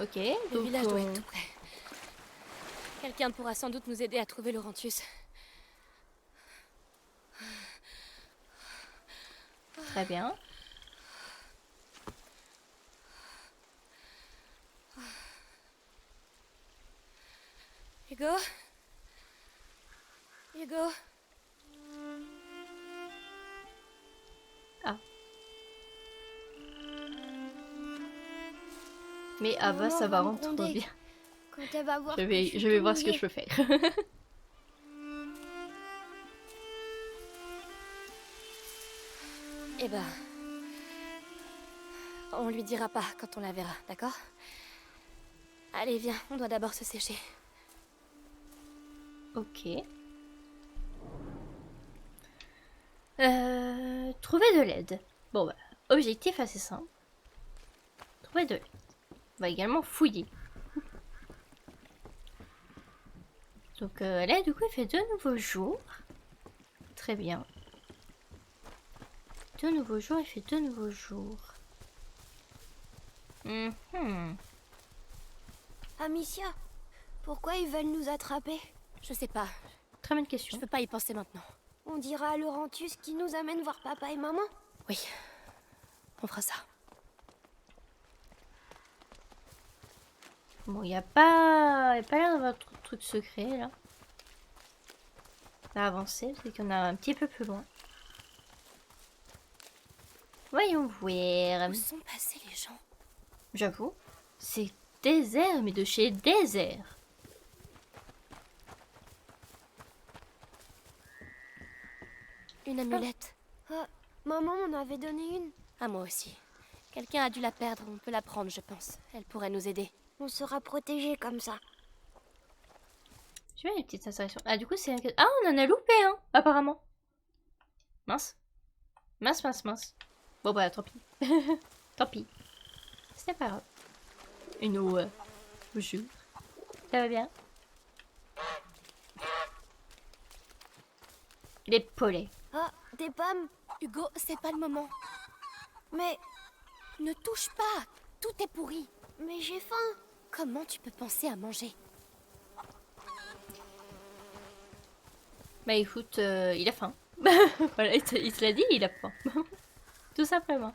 Ok, Le donc village doit être tout près. Quelqu'un pourra sans doute nous aider à trouver Laurentius. très bien. Hugo? Hugo? Ah. Mais Ava, Maman ça va va me rendre trop gronder bien. quand elle va voir Je que vais, suis je vais tout voir ce que mouillée. je peux faire. Eh ben... On lui dira pas quand on la verra, d'accord? Allez, viens, on doit d'abord se sécher. Ok. Trouver de l'aide. Bon bah, objectif assez simple. Trouver de l'aide. On va également fouiller. Donc là, du coup, il fait 2 nouveaux jours. Très bien. 2 nouveaux jours, il fait 2 nouveaux jours. Mhm. Amicia, pourquoi ils veulent nous attraper? Je sais pas, Très bonne je question. peux pas y penser maintenant. On dira à Laurentius qui nous amène voir papa et maman? Oui, on fera ça. Bon, il n'y a pas l'air d'avoir trop de trucs secrets là. On va avancer, c'est qu'on a un petit peu plus loin. Voyons voir. Où sont passés les gens? J'avoue, c'est désert, mais de chez désert. Une amulette. Ah, maman m'en avait donné une. À moi aussi. Quelqu'un a dû la perdre, on peut la prendre, je pense. Elle pourrait nous aider. On sera protégés comme ça. Je vois les petites installations. Ah, du coup, c'est... Ah, on en a loupé, hein, apparemment. Mince. Mince, mince, mince. Bon, bah, tant pis. Tant pis. C'était pas grave. Une eau, bonjour. Ça va bien? Les pollets. Ah, des pommes. Hugo, c'est pas le moment. Mais Ne touche pas. Tout est pourri. j'ai faim. Comment tu peux penser à manger? Bah, écoute, il a faim. Voilà, il te l'a dit, il a faim. Tout simplement.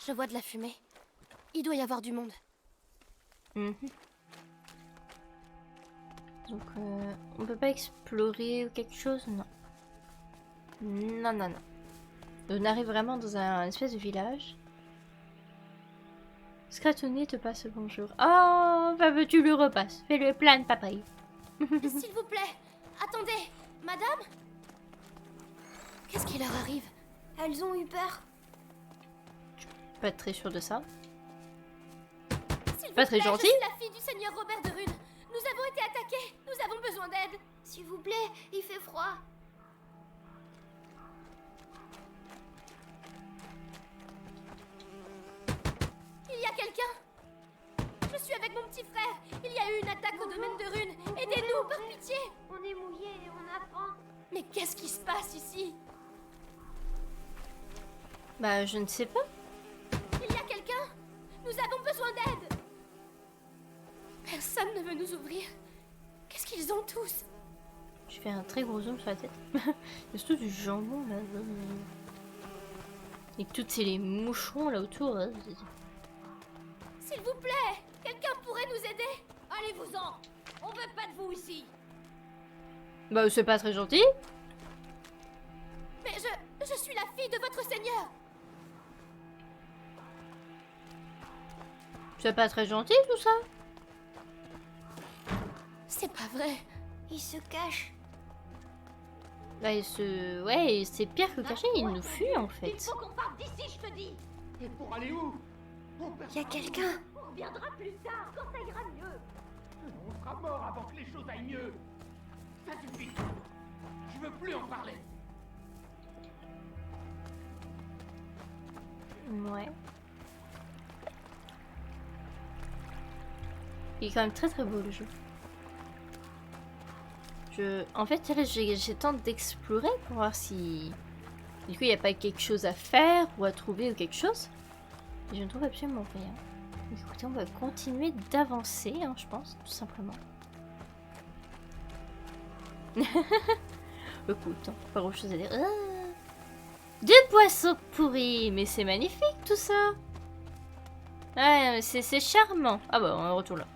Je vois de la fumée. Il doit y avoir du monde. Mhm. Donc, on peut pas explorer ou quelque chose? Non. Non, non, non. On arrive vraiment dans un espèce de village. Scratoni te passe le bonjour. Oh, bah tu le repasses. Fais-le plein de papaye. S'il vous plaît, attendez. Madame? Qu'est-ce qui leur arrive? Elles ont eu peur. Pas être très sûr de ça. S'il Pas vous très plaît, gentil. Je suis la fille du seigneur Robert de Rune. Nous avons été attaqués. Nous avons besoin d'aide. S'il vous plaît, il fait froid. Il y a quelqu'un? Je suis avec mon petit frère. Il y a eu une attaque au domaine de Rune. Aidez-nous, par pitié. On est mouillés et on a faim. Mais qu'est-ce qui se passe ici? Bah, je ne sais pas. Il y a quelqu'un? Nous avons besoin d'aide. Personne ne veut nous ouvrir. Qu'est-ce qu'ils ont tous? Je fais un très gros zoom sur la tête. Il y a surtout du jambon là. Et toutes ces les moucherons là autour. Là. S'il vous plaît, quelqu'un pourrait nous aider? Allez-vous-en. On veut pas de vous ici. Bah, c'est pas très gentil. Mais je suis la fille de votre seigneur. C'est pas très gentil tout ça. C'est pas vrai. Il se cache. Bah, ouais, c'est pire que caché, il nous fuit en fait. Il faut qu'on parte d'ici, je te dis. Et pour aller où? Il y a quelqu'un. On reviendra plus tard, quand ça ira mieux. On sera mort avant que les choses aillent mieux. Ça suffit. Je veux plus en parler. Ouais. Il est quand même très très beau le jeu. En fait, là, j'ai tenté d'explorer pour voir si... Du coup, il n'y a pas quelque chose à faire ou à trouver ou quelque chose. Et je ne trouve absolument rien. Écoutez, on va continuer d'avancer, hein, je pense, tout simplement. Écoute, hein, pas grand chose à dire. Des poissons pourris, mais c'est magnifique tout ça. Ouais, c'est charmant. Ah bah, on retourne là.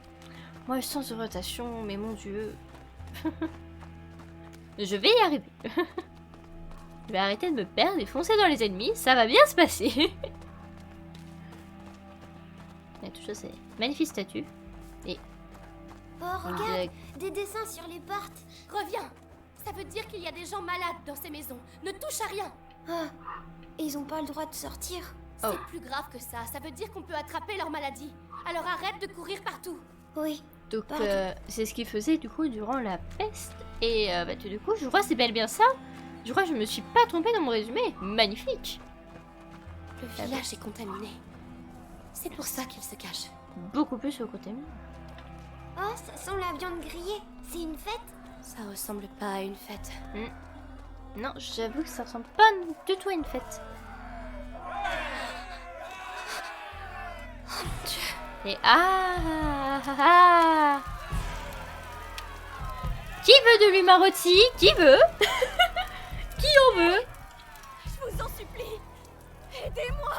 Moi, le sens de rotation, mais mon dieu. Je vais y arriver. Je vais arrêter de me perdre et foncer dans les ennemis, ça va bien se passer. Il y a toujours ces magnifiques statues. Et Oh, on regarde, dirait- des dessins sur les portes. Reviens. Ça veut dire qu'il y a des gens malades dans ces maisons. Ne touche à rien. Ah, ils ont pas le droit de sortir. Oh. C'est plus grave que ça. Ça veut dire qu'on peut attraper leur maladie. Alors arrête de courir partout. Oui, Donc Pardon. c'est ce qu'il faisait du coup durant la peste. Et bah, du coup, je crois que c'est bel et bien ça. Je crois que je me suis pas trompée dans mon résumé. Magnifique. Le village est contaminé. C'est pour ça qu'ils se cachent. Beaucoup plus au côté mien. oh, ça sent la viande grillée. C'est une fête? Ça ressemble pas à une fête. Non, j'avoue que ça ressemble pas du tout à une fête. Et qui veut de l'humain rôti? Qui veut? Qui en veut? Je vous en supplie. Aidez-moi.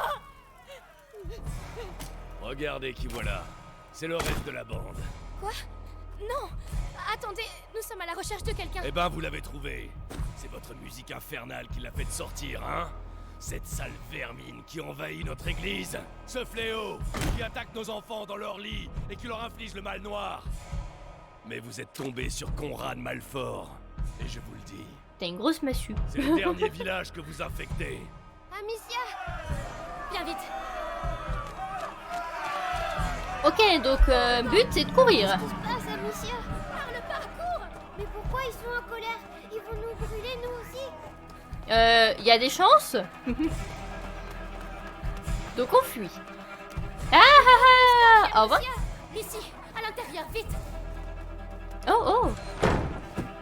Regardez qui voilà. C'est le reste de la bande. Quoi? Non. Attendez, nous sommes à la recherche de quelqu'un. Eh ben, vous l'avez trouvé. C'est votre musique infernale qui l'a fait sortir, hein? Cette sale vermine qui envahit notre église. Ce fléau qui attaque nos enfants dans leur lit et qui leur inflige le mal noir. Mais vous êtes tombé sur Conrad Malfort. Et je vous le dis, T'as une grosse massue. c'est le dernier village que vous infectez. Amicia! Viens vite. Ok, donc but c'est de courir. Qu'est-ce qui se passe, Amicia? Par le parcours. Mais pourquoi ils sont en colère? Ils vont nous brûler, nous aussi? Y a des chances. Donc on fuit. Au revoir. Ici, à l'intérieur, vite. Oh oh.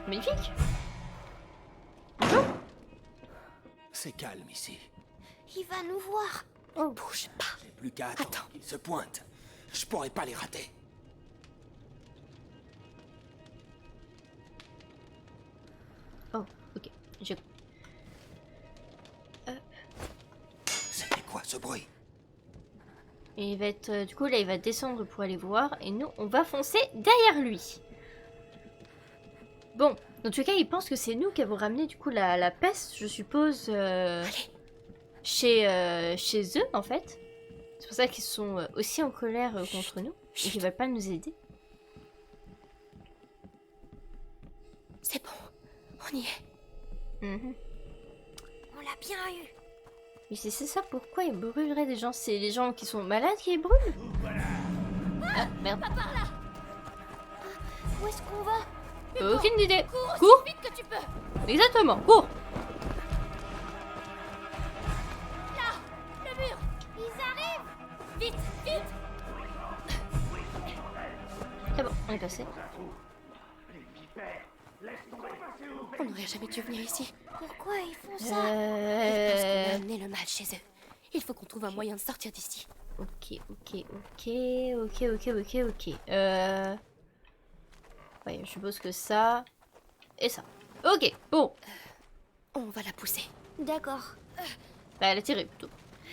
Magnifique. C'est calme ici. Il va nous voir. Bouge pas. J'ai plus qu'à attendre qu'ils se pointent. Je pourrais pas les rater. Oh, ok. Je... C'était quoi ce bruit? Et il va être... du coup, là, il va descendre pour aller voir. Et nous, on va foncer derrière lui. Bon. Dans tout cas, il pense que c'est nous qui avons ramené, du coup, la peste, je suppose, chez eux, en fait. C'est pour ça qu'ils sont aussi en colère contre nous. Et qu'ils veulent pas nous aider. C'est bon, on y est. Mhm. On l'a bien eu. Mais c'est ça pourquoi ils brûleraient des gens? C'est les gens qui sont malades qui les brûlent? Ah, merde. Où est-ce qu'on va? Aucune idée. Cours Cours. aussi vite que tu peux. Exactement, cours. Là, le mur. Ils arrivent! Vite, vite. C'est bon, on est passé. On n'aurait jamais dû venir ici. Pourquoi ils font ça? Parce qu'on a amené le mal chez eux. Il faut qu'on trouve un moyen de sortir d'ici. Ok. Ouais, je suppose que ça... Et ça. Ok, bon. On va la pousser. D'accord. Bah, elle a tiré plutôt.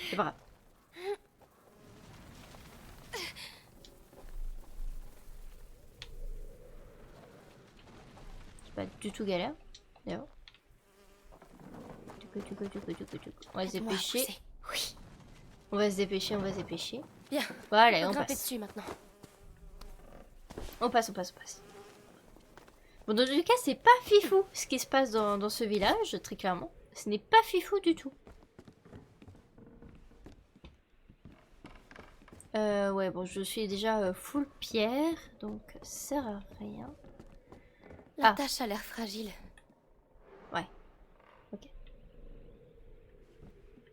C'est pas grave. C'est pas du tout galère. D'ailleurs. On va se Aide-moi à dépêcher. pousser. Oui. On va se dépêcher. Bien. Voilà, On on va grimper passe. dessus maintenant. On passe. Bon, dans tous les cas, c'est pas fifou ce qui se passe dans ce village, très clairement. Ce n'est pas fifou du tout. Ouais, bon, je suis déjà full pierre, donc ça sert à rien. La Ah. tâche a l'air fragile. Ouais. Ok.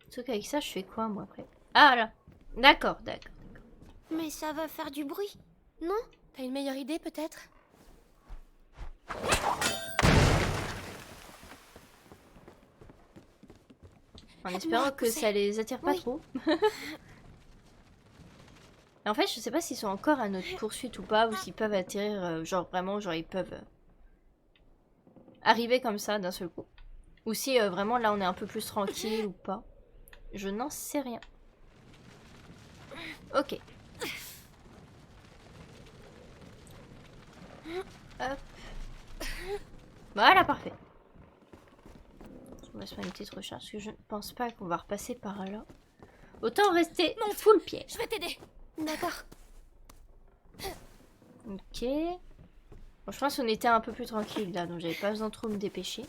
Sauf qu'avec ça, je fais quoi, moi, après? Ah, là. D'accord. Mais ça va faire du bruit, non? T'as une meilleure idée peut-être? En espérant que pousser. ça les attire pas Oui. trop. Et en fait, je sais pas s'ils sont encore à notre poursuite ou pas, ou s'ils peuvent atterrir, genre vraiment, genre ils peuvent arriver comme ça d'un seul coup. Ou si vraiment là on est un peu plus tranquille ou pas. Je n'en sais rien. Ok. Hop. Voilà, parfait. Je me laisse faire une petite recherche parce que je ne pense pas qu'on va repasser par là. Autant rester full pied. Je vais t'aider. D'accord. Ok. Bon, je pense qu'on était un peu plus tranquille là, donc j'avais pas besoin de trop me dépêcher.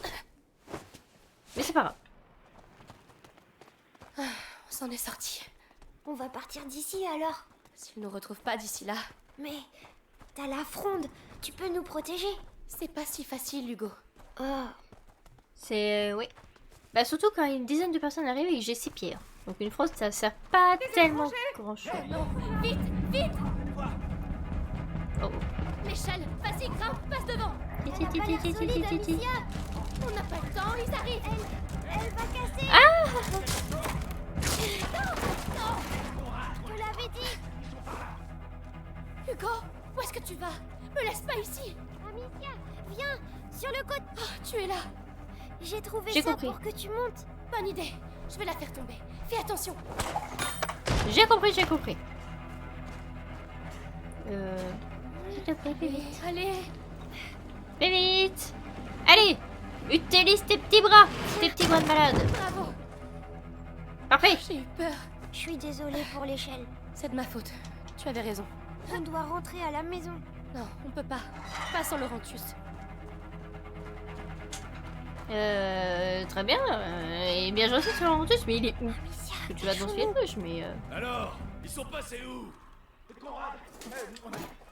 Mais c'est pas grave. On s'en est sorti. On va partir d'ici alors. S'ils nous retrouvent pas d'ici là, Mais t'as la fronde. Tu peux nous protéger. c'est pas si facile, Hugo. Oh. C'est... oui. Bah surtout quand une dizaine de personnes arrivent et que j'ai 6 pierres. Donc une fraude ça sert pas tellement grand chose. Non, vite, vite. Oh. L'échelle, vas-y, grimpe, passe devant. Elle a pas l'air solide, Amicia. On n'a pas le temps, ils arrivent. Elle va casser. Je te l'avais dit. Hugo, où est-ce que tu vas? Me laisse pas ici. Amicia, viens. Sur le côté. Oh, tu es là. J'ai trouvé J'ai ça compris. pour que tu montes. Bonne idée. Je vais la faire tomber. Fais attention. J'ai compris, j'ai compris. S'il te plaît, fais vite. Allez. Fais vite. Allez. Utilise tes petits bras de malade. Bravo. Parfait. J'ai eu peur. Je suis désolée pour l'échelle. C'est de ma faute. Tu avais raison. On doit rentrer à la maison. Non, on peut pas. Pas sans Laurentius. Très bien. Et bien gentil sur Laurentius, mais il est où? Amicia, Parce que tu vas dans les poches, mais... Alors, ils sont passés où? Conrad,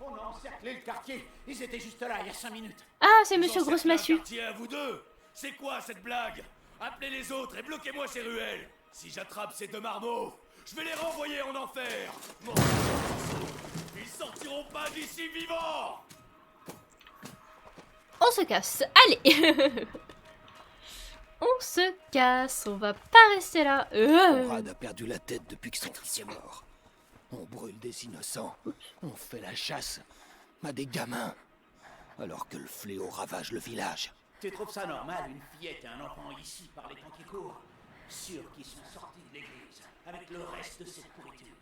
on a encerclé le quartier. Ils étaient juste là il y a 5 minutes. Ah, c'est Ils Monsieur ont Grosse cerclé un Massue. quartier à vous deux. C'est quoi cette blague? Appelez les autres et bloquez-moi ces ruelles. Si j'attrape ces deux marmots, je vais les renvoyer en enfer. Mon Dieu, ils sortiront pas d'ici vivants. On se casse. Allez. On se casse. On va pas rester là. Conrad a perdu la tête depuis que son fils est mort. On brûle des innocents. On fait la chasse à des gamins. Alors que le fléau ravage le village. Tu trouves ça normal, une fillette et un enfant ici par les temps qui courent? Sûr qu'ils sont sortis de l'église avec le reste de cette pourriture.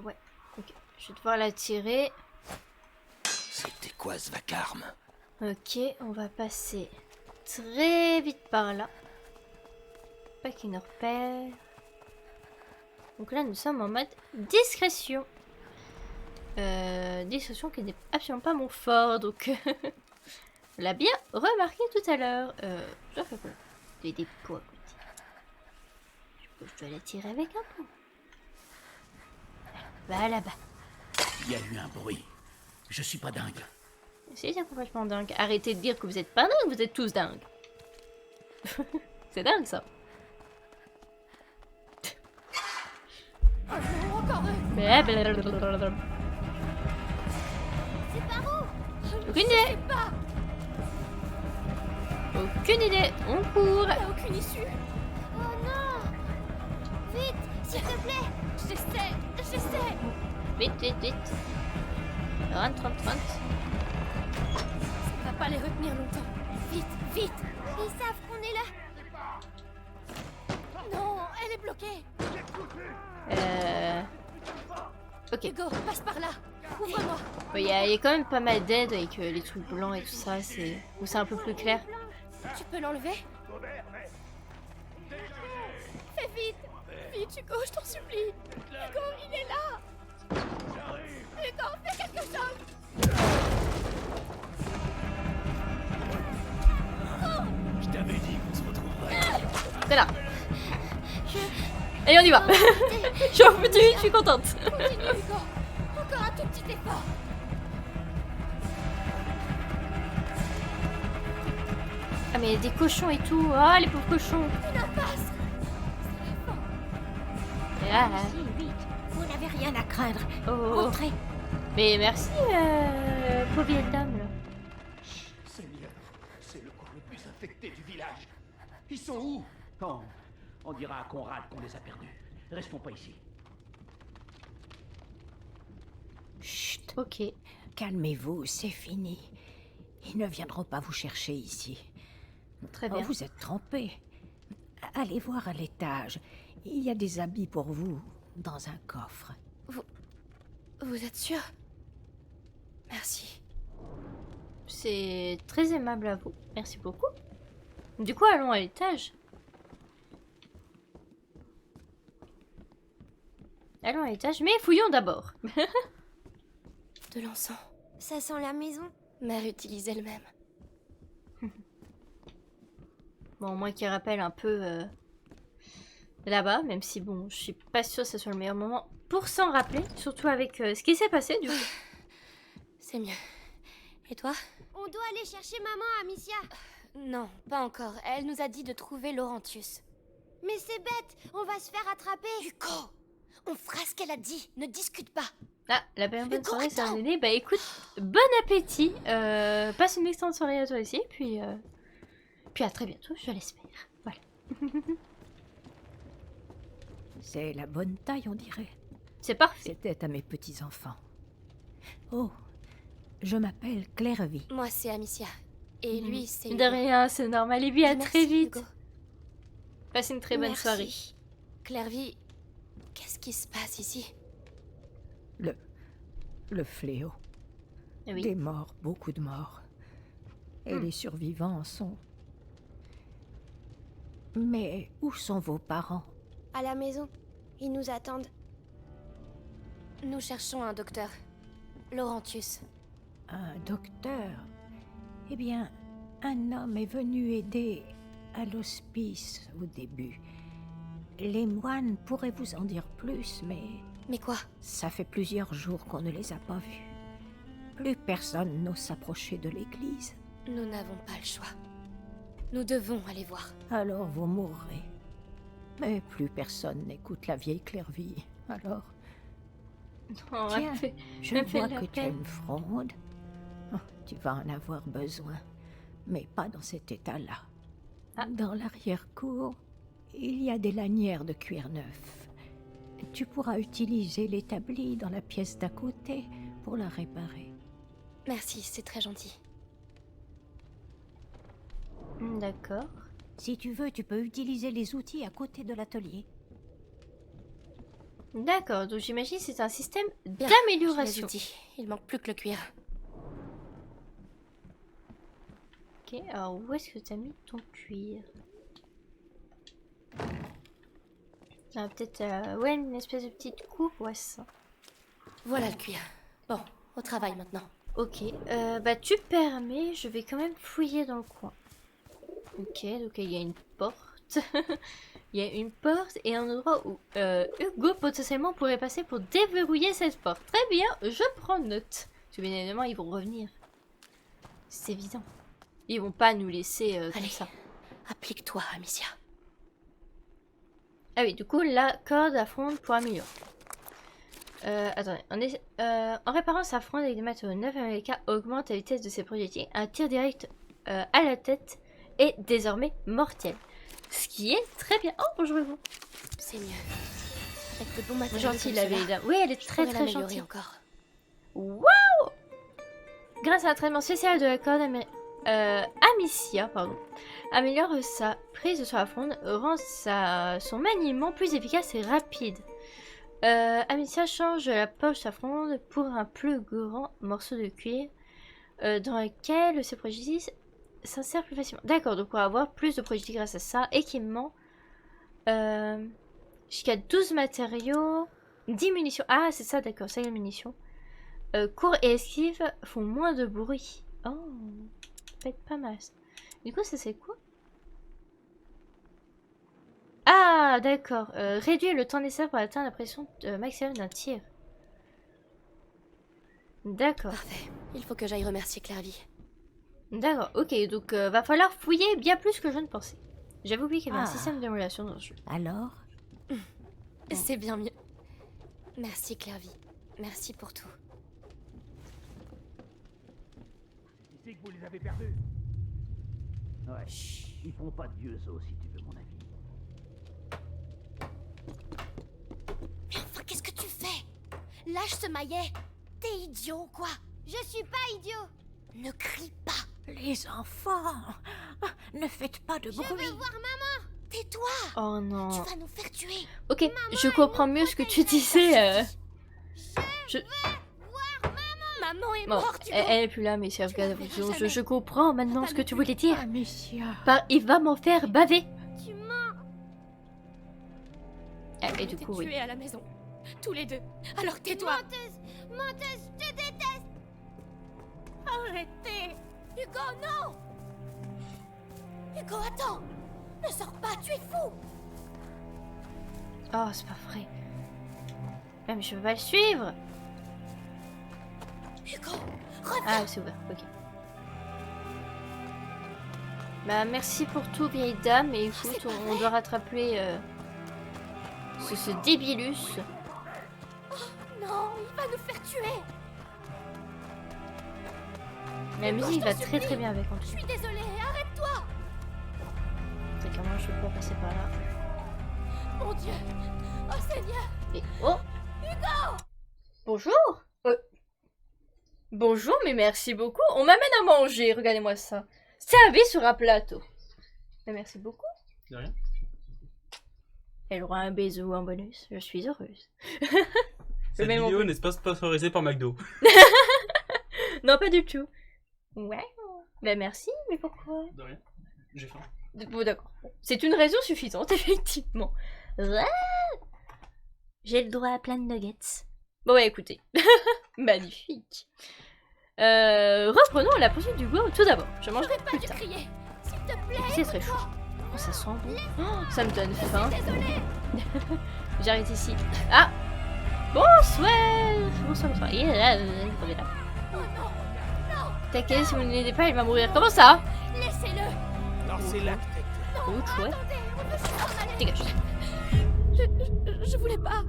Ouais. Ok. Je vais devoir la tirer. C'était quoi ce vacarme? Ok, on va passer très vite par là. Pas qu'il nous repère. Donc là, nous sommes en mode discrétion. Discrétion qui n'est absolument pas mon fort, donc... on l'a bien remarqué tout à l'heure. Je dois faire quoi? Des pots à côté. Je dois la tirer avec un pot. Va là-bas. Il y a eu un bruit. Je suis pas dingue. C'est complètement dingue. Arrêtez de dire que vous êtes pas dingue, vous êtes tous dingues. C'est dingue ça. Oh non, encore eux. Blablabla. C'est par où? Aucune idée. sais pas. Aucune idée. On court. Y a aucune issue. Oh non. Vite, s'il te plaît. J'essaie. Vite, vite, vite. Rentre. Ça va pas les retenir longtemps. Vite. Ils savent qu'on est là. Non, elle est bloquée. Ok. Hugo, passe par là. Ouvre-moi. Il y a quand même pas mal d'aide avec les trucs blancs et tout ça. Où c'est un peu plus clair. Tu peux l'enlever? Fais vite. Vite, Hugo, je t'en supplie. Hugo, il est là. Hugo, fais quelque chose. Je t'avais dit qu'on se retrouverait. C'est là. Allez, on y va. Je suis au foutu, je suis contente. Continue, Hugo. Encore un tout petit effort. Ah, mais il y a des cochons et tout. Ah, les pauvres cochons. Une impasse. Ah, Vous n'avez rien à craindre. oh, oh. Rentrez. Mais merci, pauvre vieille dame. Là. Seigneur, c'est le coin le plus infecté du village. Ils sont où? On dira à Conrad qu'on les a perdus. Restons pas ici. Chut, Ok. calmez-vous, c'est fini. Ils ne viendront pas vous chercher ici. Très Oh, bien. vous êtes trompés. Allez voir à l'étage. Il y a des habits pour vous dans un coffre. Vous êtes sûr? Merci. C'est très aimable à vous. Merci beaucoup. Du coup, allons à l'étage. Allons à l'étage, mais fouillons d'abord. De l'encens. Ça sent la maison. Mère utilise elle-même. Bon, moi qui rappelle un peu là-bas, même si bon, je suis pas sûre que ce soit le meilleur moment pour s'en rappeler, surtout avec ce qui s'est passé du coup. C'est mieux. Et toi? On doit aller chercher maman, Amicia. Non, pas encore. Elle nous a dit de trouver Laurentius. Mais c'est bête, on va se faire attraper. Hugo! On fera ce qu'elle a dit. Ne discute pas. Ah, la bonne Hugo, soirée, c'est attends. terminé. Bah écoute, bon appétit. Passe une excellente soirée à toi aussi, puis à très bientôt, je l'espère. Voilà. C'est la bonne taille, on dirait. C'est parfait. C'était à mes petits-enfants. Oh, je m'appelle Clairvy. Moi, c'est Amicia. Et lui, c'est De Hugo. rien, c'est normal. Et puis à Merci, très vite. Hugo. Passez une très bonne Merci. soirée. Clairvy, qu'est-ce qui se passe ici? Le fléau. Oui. Des morts, beaucoup de morts. Et les survivants sont... Mais où sont vos parents? À la maison, ils nous attendent. Nous cherchons un docteur. Laurentius. Un docteur? Eh bien, un homme est venu aider à l'hospice au début. Les moines pourraient vous en dire plus, mais Mais quoi? ça fait plusieurs jours qu'on ne les a pas vus. Plus personne n'ose s'approcher de l'église. Nous n'avons pas le choix. Nous devons aller voir. Alors vous mourrez. Mais plus personne n'écoute la vieille Clairvy. Alors, Oh, tiens, elle fait- je elle fait vois la que tu as peine. une fronde. Oh, tu vas en avoir besoin, mais pas dans cet état-là. Ah. Dans l'arrière-cour, il y a des lanières de cuir neuf. Tu pourras utiliser l'établi dans la pièce d'à côté pour la réparer. Merci, c'est très gentil. D'accord. Si tu veux, tu peux utiliser les outils à côté de l'atelier. D'accord, donc j'imagine que c'est un système Bien, d'amélioration. j'ai les outils. Il manque plus que le cuir. Ok, alors où est-ce que t'as mis ton cuir? Ah, peut-être, ouais, une espèce de petite coupe, ouais, ça. Voilà le cuir. Bon, au travail maintenant. Ok, bah tu permets, je vais quand même fouiller dans le coin. Ok, donc il y a une porte. Il y a une porte et un endroit où Hugo potentiellement pourrait passer pour déverrouiller cette porte. Très bien, je prends note. Parce que bien évidemment, ils vont revenir. C'est évident. Ils vont pas nous laisser comme Allez. ça. Applique-toi, Amicia. Ah oui, du coup, la corde à fronde pour améliorer. Attendez, en réparant sa fronde avec des matériaux neufs, America augmente la vitesse de ses projectiles. Un tir direct à la tête est désormais mortel. Ce qui est très bien. Oh, bonjour vous. C'est mieux. Avec de bons matériaux Gentille comme la cela, vieille dame. Oui, elle est je très pourrais très l'améliorer gentille. encore. Waouh! Grâce à un traitement spécial de la corde, Amicia améliore sa prise sur la fronde, rend son maniement plus efficace et rapide. Amicia change la poche de sa fronde pour un plus grand morceau de cuir dans lequel ses projectiles s'insèrent plus facilement. D'accord, donc on va avoir plus de projectiles grâce à ça. Équipement. Jusqu'à 12 matériaux. 10 munitions. Ah, c'est ça, d'accord, ça y est, les munitions. Cours et esquive font moins de bruit. Oh, ça peut être pas mal. Du coup, ça c'est quoi? Ah, d'accord. Réduire le temps nécessaire pour atteindre la pression maximum d'un tir. D'accord. Parfait. Il faut que j'aille remercier Clairvy. D'accord, ok. Donc, va falloir fouiller bien plus que je ne pensais. J'avais oublié qu'il y avait un Ah. système d'émulation dans ce jeu. Alors, C'est bien mieux. Merci, Clairvy. Merci pour tout. Ici que vous les avez perdus. Ouais. Ils font pas de vieux os, si tu veux mon avis. Lâche ce maillet. T'es idiot, quoi. Je suis pas idiot. Ne crie pas. Les enfants, ne faites pas de Je bruit. veux voir maman. Tais-toi. Oh non. Tu vas nous faire tuer. Ok, je comprends mieux ce que tu disais. Maman est Bon, morte, Hugo. elle est plus là, mais c'est Tu la regarde, verras jamais. je comprends maintenant ce que tu voulais dire. Amicia, Il va m'en faire baver. Tu mens. Et du T'es coup, oui. tués à la maison. Tous les deux. Alors tais-toi. Menteuse, je te déteste. Arrêtez. Hugo, non. Hugo, attends. Ne sors pas, tu es fou. Oh, c'est pas vrai. Ah, mais je peux pas le suivre. Hugo, reviens. Ah, c'est ouvert, ok. Bah, merci pour tout, vieille dame. Et écoute, c'est pas on doit rattraper ce débilus. Non, il va nous faire tuer. La musique je va t'en très supplie. bien avec en Je tout. suis désolée, arrête-toi. C'est clairement, je peux pas passer par là. Mon Dieu. Oh Seigneur. Et oh! Bonjour! Bonjour, mais merci beaucoup. On m'amène à manger, regardez-moi ça. Servi sur un plateau. Mais merci beaucoup. De rien. Elle aura un baiser en bonus. Je suis heureuse. Cette mets mon vidéo coup. n'est pas sponsorisée par McDo. Non, pas du tout. Ouais. Ben merci, mais pourquoi? De rien. J'ai faim. Bon, d'accord. C'est une raison suffisante, effectivement. Ouais. J'ai le droit à plein de nuggets. Bon, ouais, écoutez. Magnifique. Reprenons la poursuite du bois tout d'abord. Je mangerai J'aurais pas plus dû tard. crier. S'il te plaît. C'est très chaud. Oh, ça sent bon. Oh, ça me donne faim. Désolée. J'arrête ici. Ah! Bonsoir! Bonsoir, bonsoir. Et là, revenez là. Oh non. T'inquiète, si vous ne l'aidez pas, il va mourir. Comment ça? Laissez-le. Alors c'est là que t'es. Ouch, ouais. Attendez, on peut s'en aller. Dégage. Je voulais pas.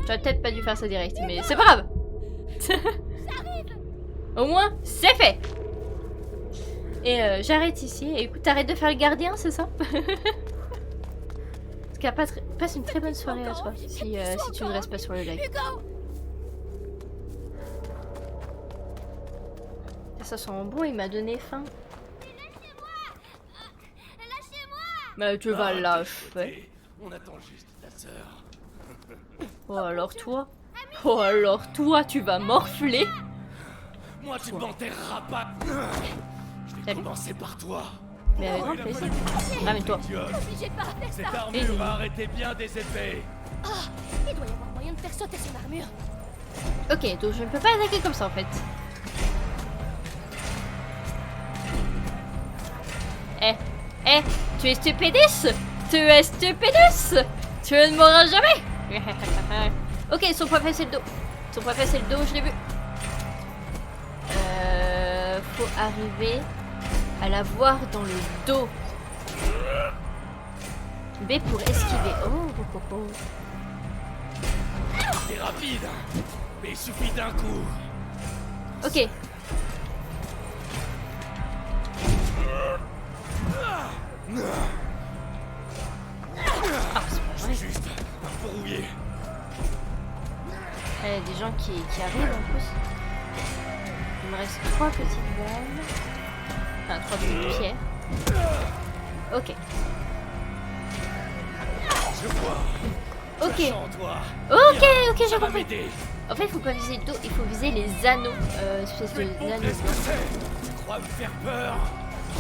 J'aurais peut-être pas dû faire ça direct, mais c'est pas grave. Au moins, c'est fait. Et j'arrête ici. Et écoute, t'arrêtes de faire le gardien, c'est ça? Parce qu'elle passe une très bonne soirée à toi, si tu ne restes pas sur le live. Hugo. Ça sent bon, il m'a donné faim. Bah tu vas lâcher. On attend juste ta sœur. Oh alors toi? Oh alors toi, tu vas morfler? Moi, tu ne m'enterreras pas. Je vais Salut. commencer par toi. Mais avec grand plaisir. Ramène-toi. Idiote. N'obligez pas à faire Cette ça. armure va arrêter bien des épées. Il doit y avoir moyen de faire sauter son armure. Ok, donc je ne peux pas attaquer comme ça en fait. Tu es stupidus? Tu es stupidus? Tu ne mourras jamais. Ok, son préféré c'est le dos. Son préféré c'est le dos, je l'ai vu. Faut arriver à la voir dans le dos. B pour esquiver. Oh, oh, oh, oh. T'es rapide, mais il suffit d'un coup. Ok. Ah, c'est pas Je vrai. suis juste un brouillé. Il y a des gens qui arrivent en plus. Il me reste 3 petites balles. Enfin, 3 petites pierres. Ok. Je vois. Ok. Chant, toi. Ok, ok, Ça j'ai va compris. m'aider. En fait, il faut pas viser le dos, il faut viser les anneaux. Espèce Tu es de bon, anneaux qu'est-ce que blancs. c'est? Tu crois me faire peur?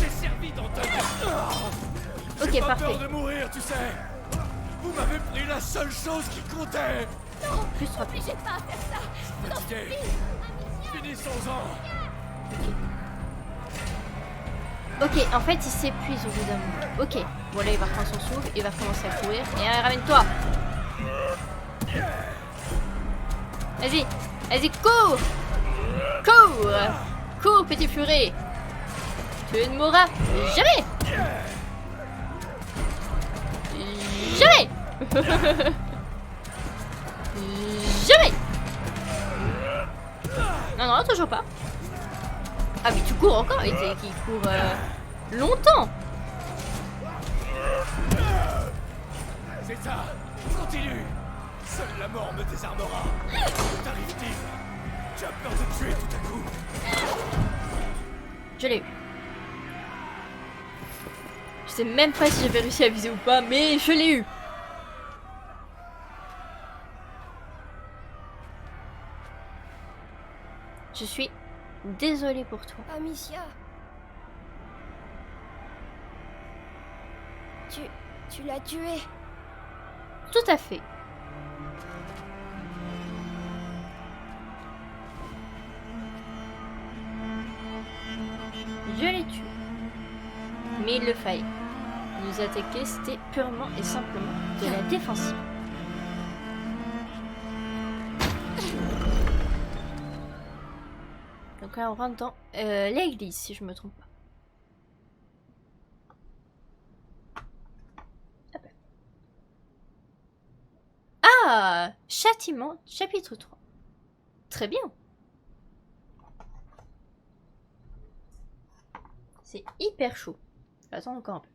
J'ai servi dans ta Ok, J'ai pas parfait. peur de mourir, tu sais. Vous m'avez pris la seule chose qui comptait. Plus 3 pieds. N'obligez pas à faire ça. Fatigué. Finissons-en. Ok, en fait, il s'épuise au bout d'un moment. Ok, bon là, il va reprendre son souffle, il va commencer à courir. Et ramène-toi. Vas-y, vas-y, cours. Cours. Cours, petit furet. Tu ne mourras jamais. Jamais. Jamais. Non, non, toujours pas. Ah mais tu cours encore, il court longtemps. C'est ça. Continue. Seule la mort me désarmera. Que t'arrive-t-il? Tu as peur de tuer tout à coup? Je l'ai eu. Je sais même pas si j'avais réussi à viser ou pas, mais je l'ai eu. Je suis désolée pour toi. Amicia. Tu l'as tué. Tout à fait. Je l'ai tué. Mais il le fallait. Nous attaquer, c'était purement et simplement de la défensive. Donc là, on rentre dans l'église, si je me trompe pas. Hop. Ah, châtiment, chapitre 3. Très bien. C'est hyper chaud. Attends encore un peu.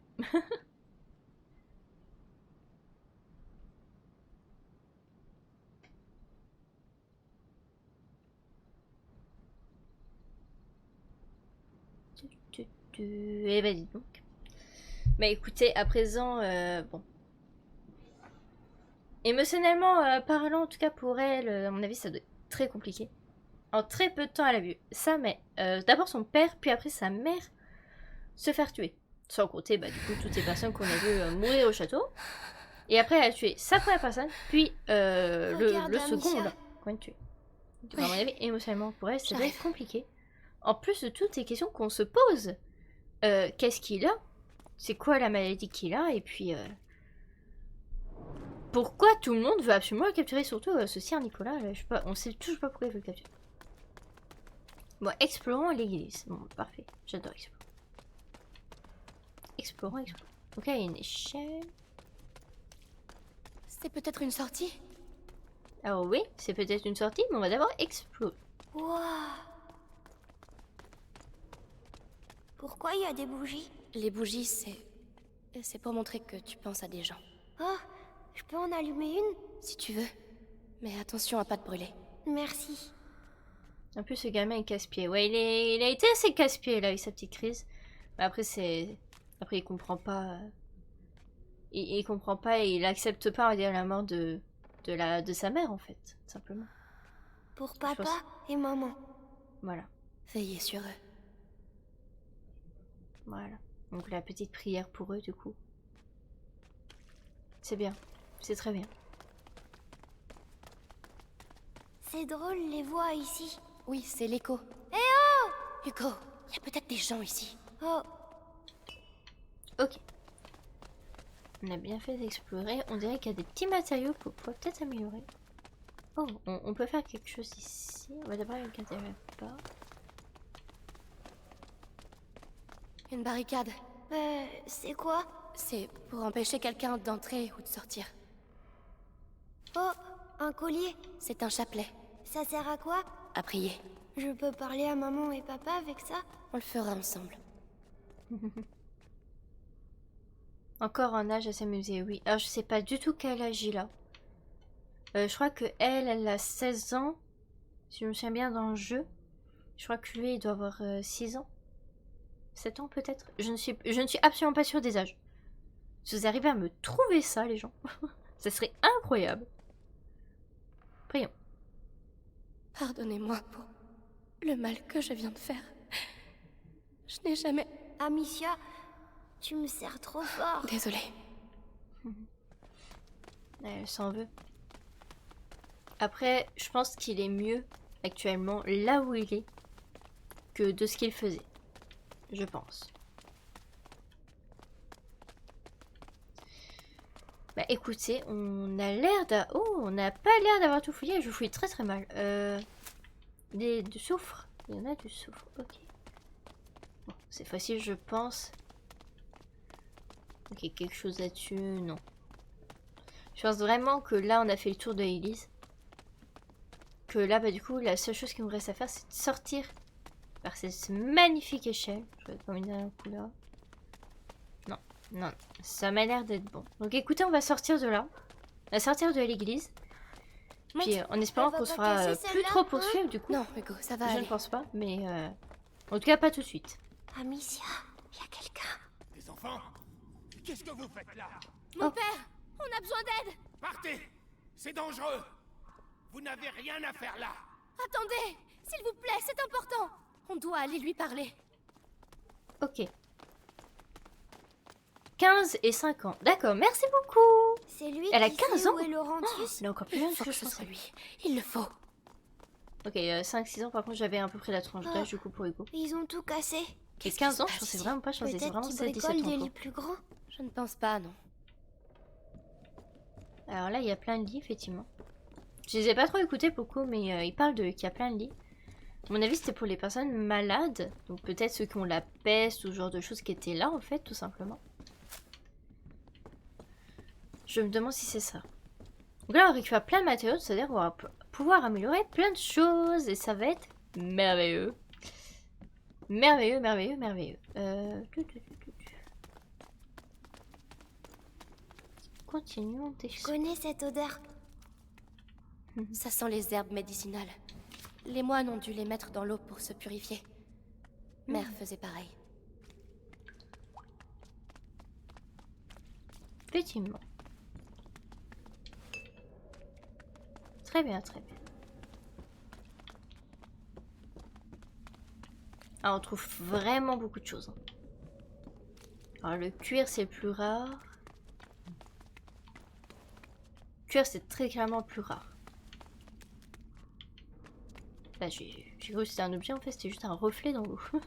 Eh ben dis donc. Bah écoutez, à présent, bon. Émotionnellement parlant, en tout cas pour elle, à mon avis, ça doit être très compliqué. En très peu de temps, elle a vu sa mère, d'abord son père, puis après sa mère, se faire tuer. Sans compter, bah du coup, toutes ces personnes qu'on a vues mourir au château. Et après, elle a tué sa première personne, puis le second, là, qu'on a tué. Donc, à mon avis, émotionnellement pour elle, ça doit être compliqué. En plus de toutes ces questions qu'on se pose. Qu'est-ce qu'il a? C'est quoi la maladie qu'il a? Et puis pourquoi tout le monde veut absolument le capturer? Surtout ce sire Nicolas, là, je sais pas, on sait toujours pas pourquoi il veut le capturer. Bon, explorons l'église. Bon, parfait, j'adore explorer. Explorons. Donc là il y a une échelle. C'est peut-être une sortie? Alors oui, c'est peut-être une sortie, mais on va d'abord explorer. Waouh. Pourquoi il y a des bougies? Les bougies, c'est pour montrer que tu penses à des gens. Oh, je peux en allumer une? Si tu veux. Mais attention à pas te brûler. Merci. En plus ce gamin est casse-pied. Ouais, il a été assez casse-pied là avec sa petite crise. Mais après après il comprend pas. Il comprend pas et il accepte pas, on va dire, la mort de sa mère en fait, simplement. Pour papa et maman. Voilà. Veillez sur eux. Voilà. Donc la petite prière pour eux du coup. C'est bien. C'est très bien. C'est drôle les voix ici. Oui, c'est l'écho. Eh oh! Hugo, il y a peut-être des gens ici. Oh. Ok. On a bien fait d'explorer. On dirait qu'il y a des petits matériaux pour pouvoir peut-être améliorer. Oh, on peut faire quelque chose ici. On va d'abord regarder là-bas. Une barricade. C'est quoi? C'est pour empêcher quelqu'un d'entrer ou de sortir. Oh, un collier. C'est un chapelet. Ça sert à quoi? À prier. Je peux parler à maman et papa avec ça? On le fera ensemble. Encore un âge à s'amuser, oui. Alors je sais pas du tout quel âge il a. Je crois que elle a 16 ans. Si je me souviens bien dans le jeu. Je crois que lui il doit avoir 6 ans. 7 ans peut-être. Je ne suis absolument pas sûre des âges. Si vous arrivez à me trouver ça les gens. Ça serait incroyable. Prions. Pardonnez-moi pour le mal que je viens de faire. Je n'ai jamais... Amicia, tu me sers trop fort. Désolée. Elle s'en veut. Après, je pense qu'il est mieux actuellement là où il est que de ce qu'il faisait. Je pense. Bah écoutez, on a l'air d'a... Oh, on n'a pas l'air d'avoir tout fouillé. Je fouille très très mal. Du soufre. Il y en a du soufre. Ok. Bon, c'est facile, je pense. Ok, quelque chose là-dessus. Non. Je pense vraiment que là, on a fait le tour de l'église. Que là, bah du coup, la seule chose qu'il nous reste à faire, c'est de sortir par cette magnifique échelle. Je vais comme une dernière couleur. Non, non, ça m'a l'air d'être bon. Donc écoutez, on va sortir de là. On va sortir de l'église. Puis en espérant Elle va qu'on se pas fera casser plus celle-là, trop hein poursuivre du coup. Non, Hugo, ça va Je ne aller. pense pas, mais en tout cas pas tout de suite. Amicia, il y a quelqu'un. Les enfants, qu'est-ce que vous faites là? Mon père, on a besoin d'aide. Partez! C'est dangereux! Vous n'avez rien à faire là! Attendez, s'il vous plaît, c'est important. On doit aller lui parler. Ok. 15 et 5 ans. D'accord, merci beaucoup. C'est lui Elle a qui 15 sait ans où est Laurentius. Elle est encore plus Il jeune faut que que je ce soit pensais. lui. Il le faut. Ok, 5-6 ans par contre j'avais à peu près la tranche d'âge du coup pour Hugo. Ils ont tout cassé. Et Qu'est-ce 15 qui ans se je passe pensais ici? vraiment pas changer, c'est Peut-être vraiment qu'ils 16-17 bricolent des ans. lits plus grands. Je ne pense pas, non. Alors là il y a plein de lits effectivement. Je les ai pas trop écoutés beaucoup mais ils parlent qu'il y a plein de lits. À mon avis c'était pour les personnes malades, donc peut-être ceux qui ont la peste ou ce genre de choses qui étaient là en fait tout simplement. Je me demande si c'est ça. Donc là on récupère plein de matériaux, c'est-à-dire qu'on va pouvoir améliorer plein de choses et ça va être merveilleux. Merveilleux, merveilleux, merveilleux. Continuons des Je connais cette odeur. Ça sent les herbes médicinales. Les moines ont dû les mettre dans l'eau pour se purifier. Mère faisait pareil. Effectivement. Très bien, très bien. Ah, on trouve vraiment beaucoup de choses. Alors le cuir c'est le plus rare. Cuir c'est très clairement le plus rare. Là j'ai cru que c'était un objet en fait, c'était juste un reflet dans l'eau. Le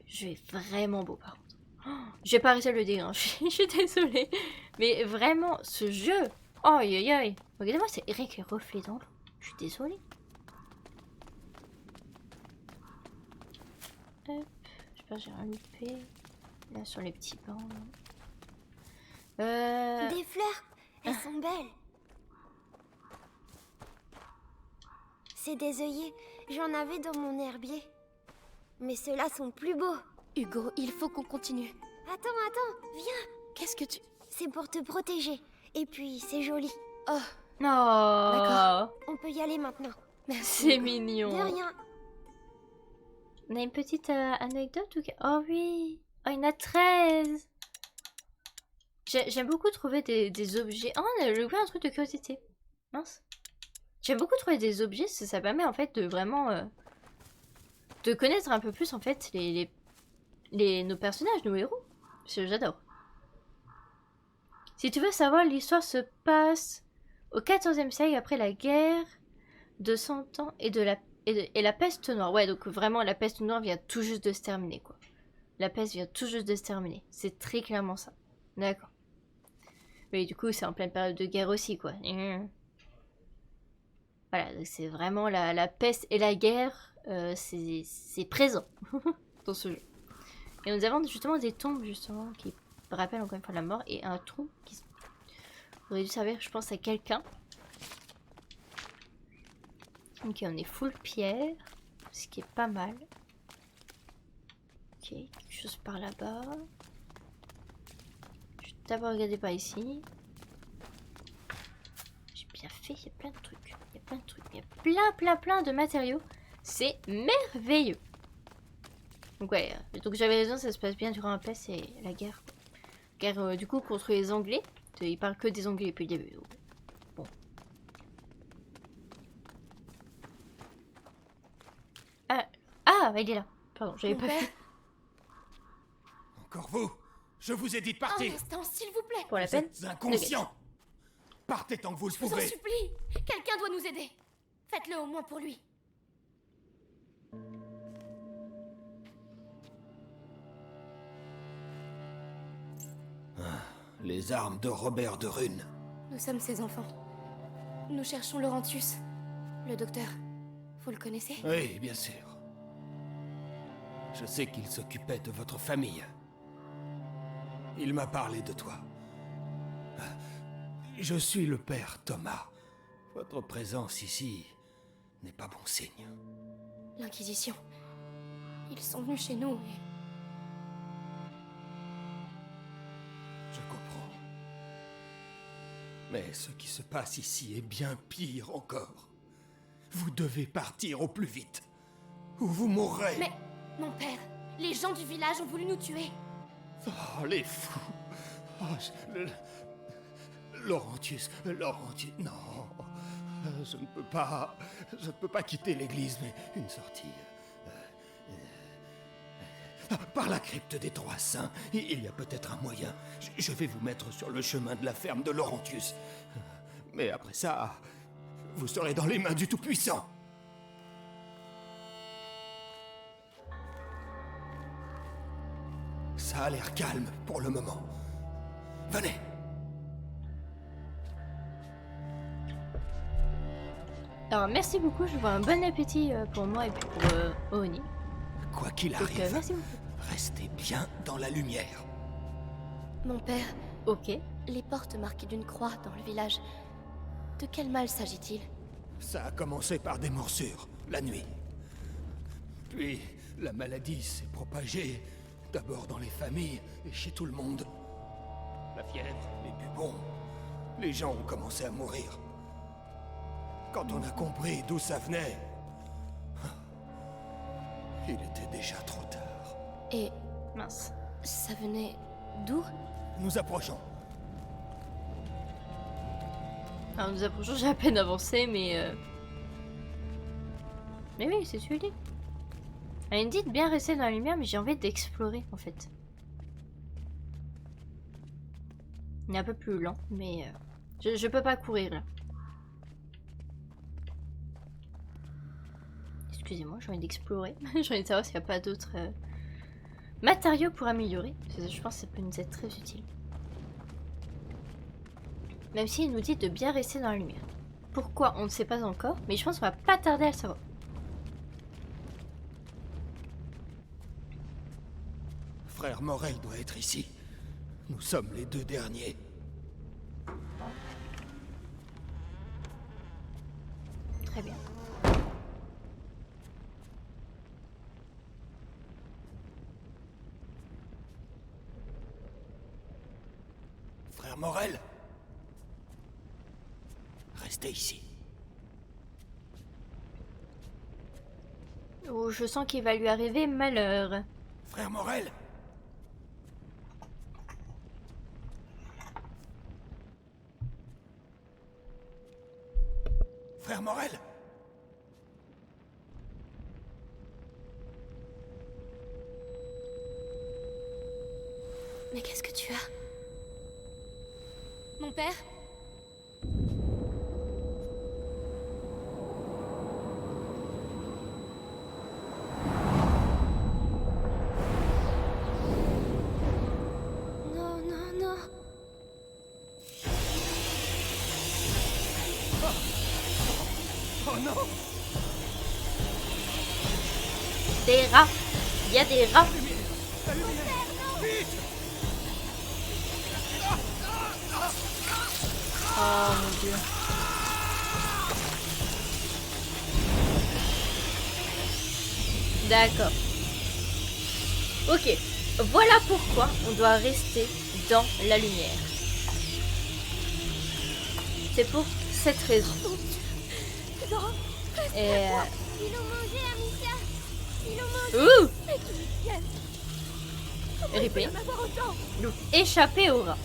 jeu est vraiment beau par contre. Oh, j'ai pas arrêté le délire, hein. Je suis désolée. Mais vraiment, ce jeu. Oh aïe aïe aïe. Regardez-moi, c'est rien que les reflets dans l'eau. Je suis désolée. Hop. J'espère que j'ai rien loupé. Là sur les petits bancs. Des fleurs. Elles sont belles. C'est des œillets. J'en avais dans mon herbier. Mais ceux-là sont plus beaux. Hugo, il faut qu'on continue. Attends, viens. Qu'est-ce que tu... C'est pour te protéger. Et puis, c'est joli. Oh, Non. D'accord. On peut y aller maintenant. merci. C'est De mignon. rien. On a une petite anecdote ou... Oh oui. Oh, il y en a 13. J'aime beaucoup trouver des objets. Oh, on a loupé un truc de curiosité. Mince. J'aime beaucoup trouver des objets, ça permet en fait de vraiment de connaître un peu plus en fait nos personnages, nos héros. J'adore. Si tu veux savoir, l'histoire se passe au XIVe siècle après la guerre de 100 ans et la peste noire. Ouais, donc vraiment la peste noire vient tout juste de se terminer quoi. La peste vient tout juste de se terminer. C'est très clairement ça. D'accord. Mais du coup, c'est en pleine période de guerre aussi quoi. Voilà, c'est vraiment la peste et la guerre, c'est présent dans ce jeu. Et nous avons justement des tombes justement qui rappellent encore une fois la mort et un trou qui aurait dû servir, je pense, à quelqu'un. Ok, on est full pierre, ce qui est pas mal. Ok, quelque chose par là-bas. Je vais d'abord regarder par ici. J'ai bien fait, il y a plein de trucs. Il y a plein de trucs, il y a plein de matériaux. C'est merveilleux. Donc ouais, donc j'avais raison, ça se passe bien durant la peste et la guerre. Guerre du coup contre les Anglais. Ils parlent que des Anglais depuis le début. Bon. Ah, il est là. Pardon, j'avais Mon pas père, vu. Encore vous! Je vous ai dit de un partir! instant, s'il vous plaît. Pour la Vous peine. êtes inconscient! Partez tant que vous le Je vous en pouvez! supplie. Quelqu'un doit nous aider. Faites-le au moins pour lui. Les armes de Robert de Rune. Nous sommes ses enfants. Nous cherchons Laurentius. Le docteur. Vous le connaissez? Oui, bien sûr. Je sais qu'il s'occupait de votre famille. Il m'a parlé de toi. Je suis le père Thomas. Votre présence ici n'est pas bon signe. L'Inquisition. Ils sont venus chez nous et... Je comprends. Mais ce qui se passe ici est bien pire encore. Vous devez partir au plus vite, ou vous mourrez. Mais, mon père, les gens du village ont voulu nous tuer. Oh, les fous. Oh, Laurentius, non. Je ne peux pas quitter l'église, mais une sortie. Par la crypte des Trois Saints, il y a peut-être un moyen. Je vais vous mettre sur le chemin de la ferme de Laurentius. Mais après ça, vous serez dans les mains du Tout-Puissant. Ça a l'air calme pour le moment. Venez. Alors merci beaucoup, je vois un bon appétit pour moi et puis pour Oni. Quoi qu'il Donc arrive, merci beaucoup. restez bien dans la lumière. Mon père, Ok. les portes marquées d'une croix dans le village. De quel mal s'agit-il? Ça a commencé par des morsures, la nuit. Puis, la maladie s'est propagée, d'abord dans les familles et chez tout le monde. La fièvre, les bubons, les gens ont commencé à mourir. Quand on a compris d'où ça venait, il était déjà trop tard. Et Mince. ça venait d'où? Nous approchons. Alors nous approchons, j'ai à peine avancé, mais... Mais oui, c'est celui-là. Elle me dit de bien rester dans la lumière, mais j'ai envie d'explorer, en fait. Il est un peu plus lent, mais... Je peux pas courir, là. Excusez-moi, j'ai envie d'explorer. J'ai envie de savoir s'il n'y a pas d'autres matériaux pour améliorer. Je pense que ça peut nous être très utile. Même s'il nous dit de bien rester dans la lumière. Pourquoi, on ne sait pas encore, mais je pense qu'on va pas tarder à le savoir. Frère Morel doit être ici. Nous sommes les deux derniers. Très bien. Frère Morel, restez ici. Oh, je sens qu'il va lui arriver malheur. Frère Morel. Frère Morel. Mais qu'est-ce que tu as? Mon père? Non, non, non. Oh non. Des rats. Il y a des rats. Oh mon dieu. D'accord. Ok. Voilà pourquoi on doit rester dans la lumière. C'est pour cette raison. Non! Et... Ils l'ont mangé, Amicia. Ils l'ont mangé. Ouh! Mais qui est-ce? Ripé. Il peut y en avoir autant! Donc, échapper au rat.